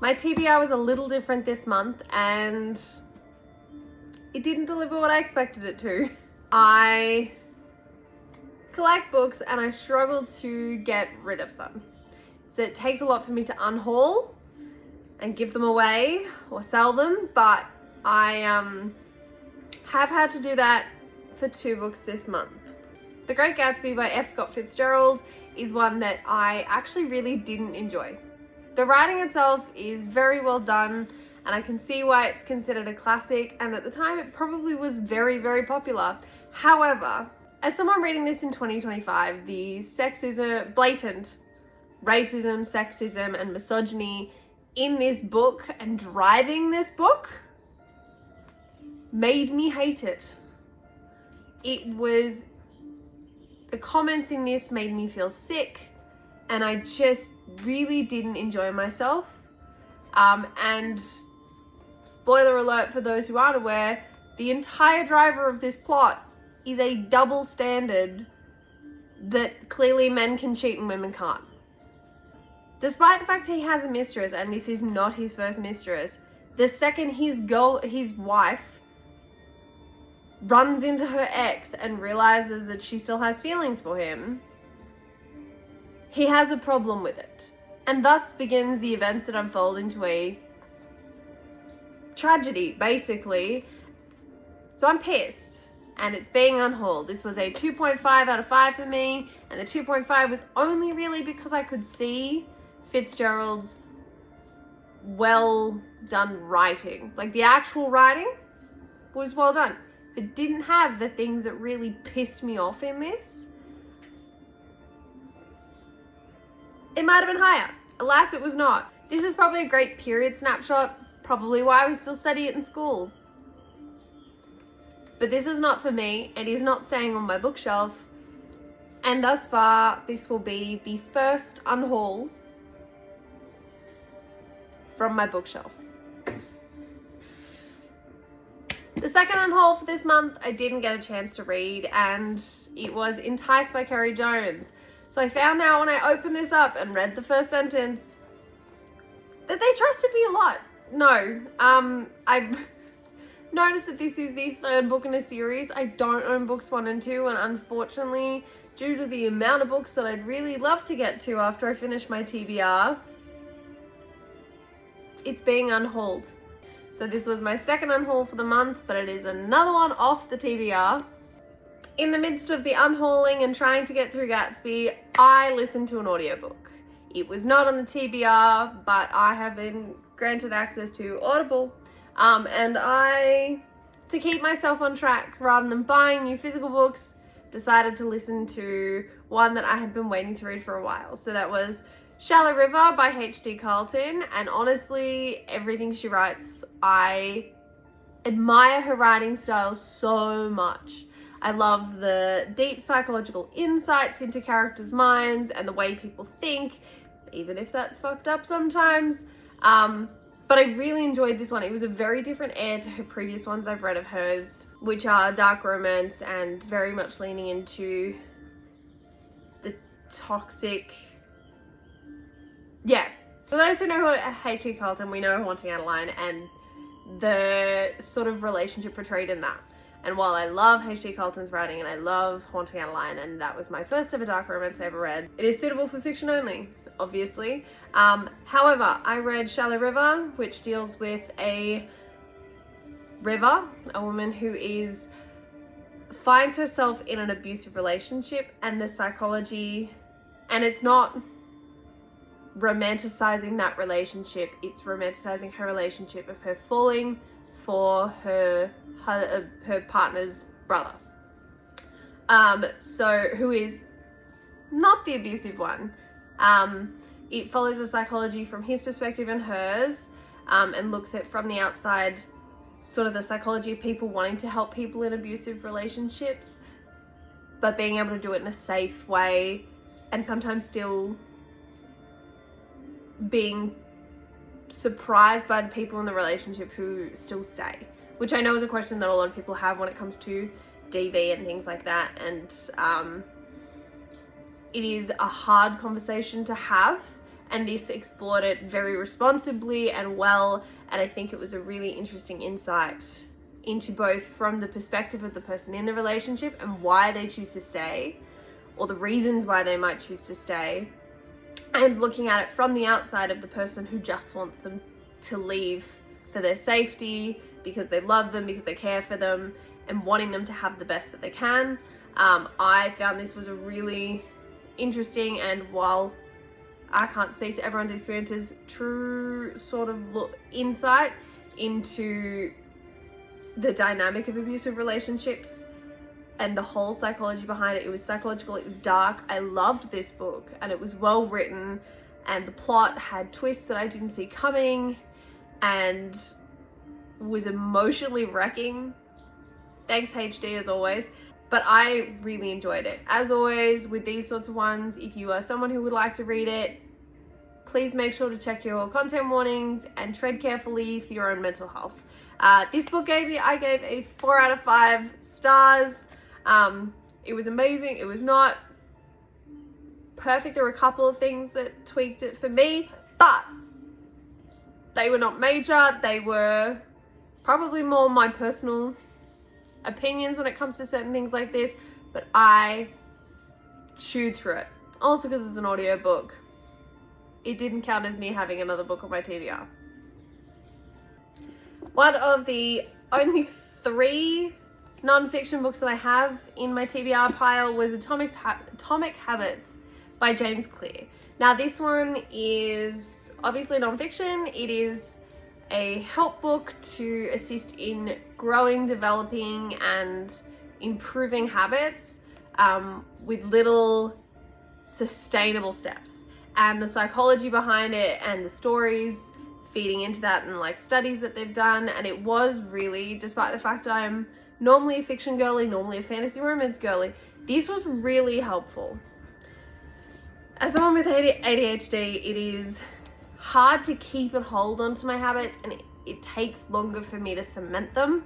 My TBR was a little different this month and it didn't deliver what I expected it to. I collect books and I struggle to get rid of them. So it takes a lot for me to unhaul and give them away or sell them, but I have had to do that for 2 books this month. The Great Gatsby by F. Scott Fitzgerald is one that I actually really didn't enjoy. The writing itself is very well done and I can see why it's considered a classic, and at the time it probably was very, very popular. However, as someone reading this in 2025, the sexism, blatant racism, sexism and misogyny in this book and driving this book made me hate it. The comments in this made me feel sick and I just really didn't enjoy myself. And spoiler alert for those who aren't aware, the entire driver of this plot is a double standard that clearly men can cheat and women can't. Despite the fact he has a mistress, and this is not his first mistress, the second his wife runs into her ex and realizes that she still has feelings for him, he has a problem with it. And thus begins the events that unfold into a tragedy, basically. So I'm pissed, and it's being unhauled. This was a 2.5 out of 5 for me, and the 2.5 was only really because I could see Fitzgerald's well done writing. Like, the actual writing was well done. It didn't have the things that really pissed me off in this. It might have been higher. Alas, it was not. This is probably a great period snapshot, probably why we still study it in school. But this is not for me. It is not staying on my bookshelf. And thus far, this will be the first unhaul from my bookshelf. The second unhaul for this month, I didn't get a chance to read, and it was Enticed by Kerry Jones. So I found out when I opened this up and read the first sentence that they trusted me a lot. No, I've noticed that this is the 3rd book in a series. I don't own books 1 and 2, and unfortunately, due to the amount of books that I'd really love to get to after I finish my TBR, it's being unhauled. So this was my second unhaul for the month, but it is another one off the TBR. In the midst of the unhauling and trying to get through Gatsby, I listened to an audiobook. It was not on the TBR, but I have been granted access to Audible. And to keep myself on track rather than buying new physical books, decided to listen to one that I had been waiting to read for a while. So that was Shallow River by H.D. Carlton, and honestly, everything she writes, I admire her writing style so much. I love the deep psychological insights into characters' minds and the way people think, even if that's fucked up sometimes. But I really enjoyed this one. It was a very different air to her previous ones I've read of hers, which are dark romance and very much leaning into the toxic... Yeah. For those who know H.D. Carlton, we know Haunting Adeline and the sort of relationship portrayed in that. And while I love H.D. Carlton's writing and I love Haunting Adeline, and that was my first ever dark romance I ever read, it is suitable for fiction only, obviously. However, I read Shallow River, which deals with a woman who finds herself in an abusive relationship, and the psychology, and it's not romanticizing that relationship, it's romanticizing her relationship of her falling for her partner's brother. So who is not the abusive one. It follows the psychology from his perspective and hers, and looks at from the outside sort of the psychology of people wanting to help people in abusive relationships, but being able to do it in a safe way, and sometimes still being surprised by the people in the relationship who still stay, which I know is a question that a lot of people have when it comes to DV and things like that, and it is a hard conversation to have, and this explored it very responsibly and well, and I think it was a really interesting insight into both from the perspective of the person in the relationship and why they choose to stay, or the reasons why they might choose to stay, and looking at it from the outside of the person who just wants them to leave for their safety, because they love them, because they care for them, and wanting them to have the best that they can. I found this was a really interesting, and while I can't speak to everyone's experiences, true sort of insight into the dynamic of abusive relationships and the whole psychology behind it. It was psychological, it was dark. I loved this book, and it was well written, and the plot had twists that I didn't see coming, and was emotionally wrecking. Thanks HD as always. But I really enjoyed it. As always, with these sorts of ones, if you are someone who would like to read it, please make sure to check your content warnings and tread carefully for your own mental health. This book I gave a 4 out of 5 stars. It was amazing. It was not perfect. There were a couple of things that tweaked it for me, but they were not major. They were probably more my personal opinions when it comes to certain things like this, but I chewed through it. Also because it's an audiobook. It didn't count as me having another book on my TBR. One of the only 3 non-fiction books that I have in my TBR pile was Atomic Habits by James Clear. Now this one is obviously non-fiction. It is a help book to assist in growing, developing, and improving habits with little sustainable steps. And the psychology behind it and the stories feeding into that, and like studies that they've done. And it was really, despite the fact I'm normally a fiction girly, normally a fantasy romance girly, this was really helpful. As someone with ADHD, it is hard to keep and hold on to my habits, and it takes longer for me to cement them.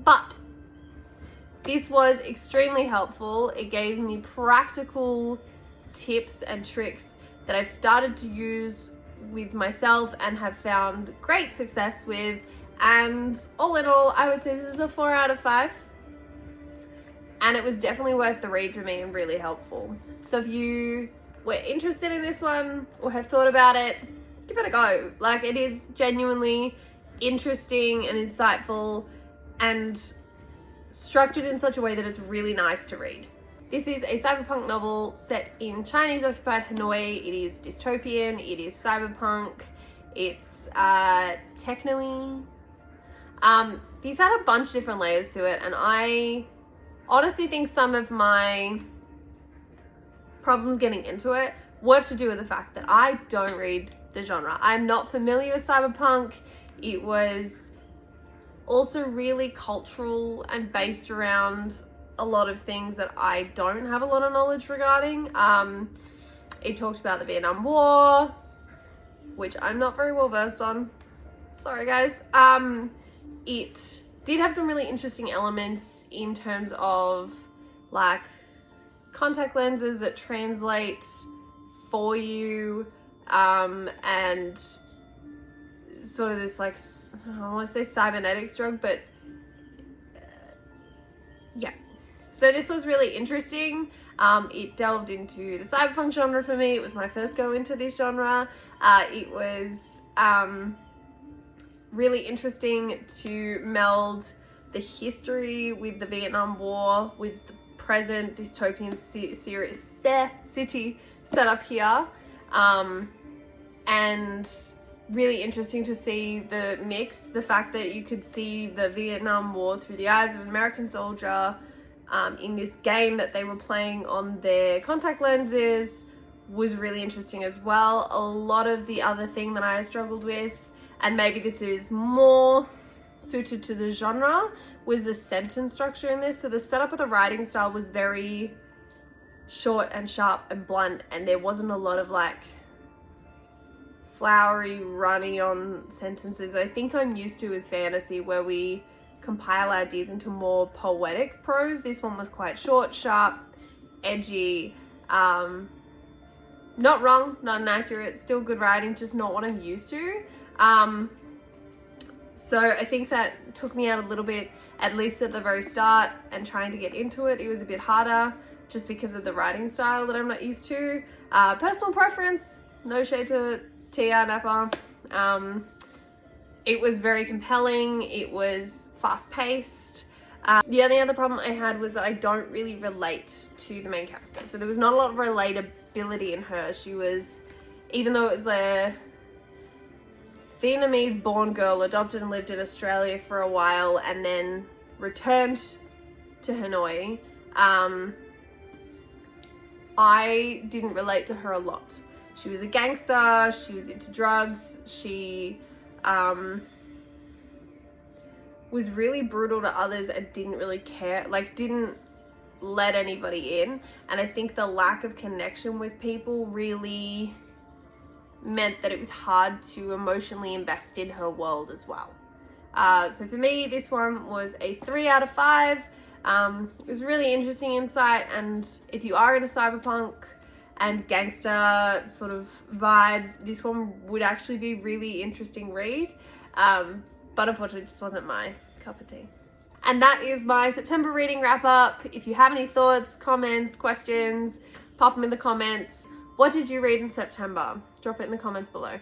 But this was extremely helpful. It gave me practical tips and tricks that I've started to use with myself and have found great success with. And all in all, I would say this is a 4 out of 5. And it was definitely worth the read for me and really helpful. So if you were interested in this one or have thought about it, give it a go. Like, it is genuinely interesting and insightful and structured in such a way that it's really nice to read. This is a cyberpunk novel set in Chinese occupied Hanoi. It is dystopian, it is cyberpunk, it's techno-y. These had a bunch of different layers to it, and I honestly think some of my problems getting into it were to do with the fact that I don't read the genre. I'm not familiar with cyberpunk. It was also really cultural and based around a lot of things that I don't have a lot of knowledge regarding. It talks about the Vietnam War, which I'm not very well versed on. Sorry guys. It did have some really interesting elements in terms of like contact lenses that translate for you, and sort of this like, I want to say cybernetics drug, but yeah. So this was really interesting. It delved into the cyberpunk genre for me. It was my first go into this genre. It was really interesting to meld the history with the Vietnam War with the present dystopian city set up here, and really interesting to see the mix, the fact that you could see the Vietnam War through the eyes of an American soldier in this game that they were playing on their contact lenses was really interesting as well. A lot of the other thing that I struggled with, and maybe this is more suited to the genre, was the sentence structure in this. So the setup of the writing style was very short and sharp and blunt, and there wasn't a lot of like flowery runny on sentences I think I'm used to with fantasy, where we compile ideas into more poetic prose. This one was quite short, sharp, edgy, Not wrong, not inaccurate, still good writing, just not what I'm used to. So I think that took me out a little bit, at least at the very start, and trying to get into it, it was a bit harder just because of the writing style that I'm not used to. Personal preference, no shade to Tia Napa. It was very compelling, it was fast-paced. The only other problem I had was that I don't really relate to the main character. So there was not a lot of relatability in her. She was, even though it was a Vietnamese-born girl, adopted and lived in Australia for a while and then returned to Hanoi, I didn't relate to her a lot. She was a gangster, she was into drugs, she was really brutal to others and didn't really care, like didn't let anybody in. And I think the lack of connection with people really meant that it was hard to emotionally invest in her world as well. So for me, this one was a 3 out of 5. It was really interesting insight, and if you are into cyberpunk and gangster sort of vibes, this one would actually be a really interesting read. But unfortunately, it just wasn't my cup of tea. And that is my September reading wrap up. If you have any thoughts, comments, questions, pop them in the comments. What did you read in September? Drop it in the comments below.